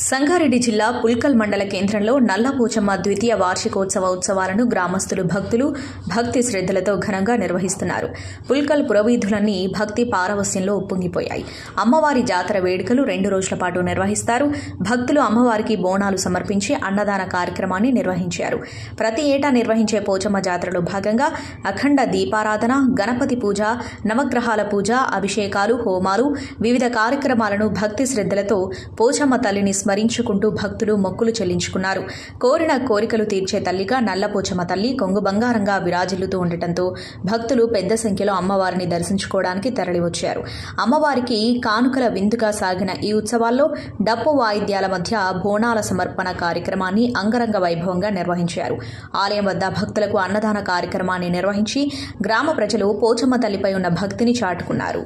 సంగారెడ్డి జిల్లా పుల్కల్ మండల కేంద్రంలో నల్లపోచమ్మ ద్వితీయ వార్షికోత్సవ ఉత్సవాలను గ్రామస్తులు భక్తి శ్రద్దలతో ఘనంగా నిర్వహిస్తున్నారు. పుల్కల్ పురవీధులన్నీ భక్తి పారవస్యంలో ఉప్పొంగిపోయాయి. అమ్మవారి జాతర వేడుకలు 2 రోజుల పాటు నిర్వహిస్తారు. భక్తులు అమ్మవారికి బోనాలు సమర్పించి అన్నదాన కార్యక్రమాన్ని నిర్వహించారు. ప్రతి ఏటా నిర్వహించే పోచమ్మ జాతరలో భాగంగా అఖండ దీపారాధన, గణపతి పూజ, నవగ్రహాల పూజ, అభిషేకాలు, హోమాలు, వివిధ కార్యక్రమాలను భక్తి శ్రద్దలతో పోచమ్మ తల్లిని స్మరించుకుంటూ భక్తులు మొక్కులు చెల్లించుకున్నారు. కోరిన కోరికలు తీర్చే తల్లిగా నల్లపోచమ్మ తల్లి కొంగు బంగారంగా విరాజిల్లుతూ ఉండటంతో భక్తులు పెద్ద సంఖ్యలో అమ్మవారిని దర్శించుకోవడానికి తరలివచ్చారు. అమ్మవారికి కానుకల విందుగా సాగిన ఈ ఉత్సవాల్లో డప్పు వాయిద్యాల మధ్య బోనాల సమర్పణ కార్యక్రమాన్ని అంగరంగ వైభవంగా నిర్వహించారు. ఆలయం వద్ద భక్తులకు అన్నదాన కార్యక్రమాన్ని నిర్వహించి గ్రామ ప్రజలు పోచమ్మ తల్లిపై ఉన్న భక్తిని చాటుకున్నారు.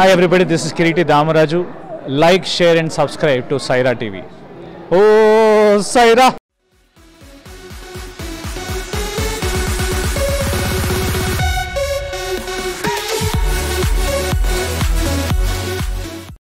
Hi everybody, this is Kiriti Damaraju. Like, share and subscribe to Saira TV. Oh, Saira!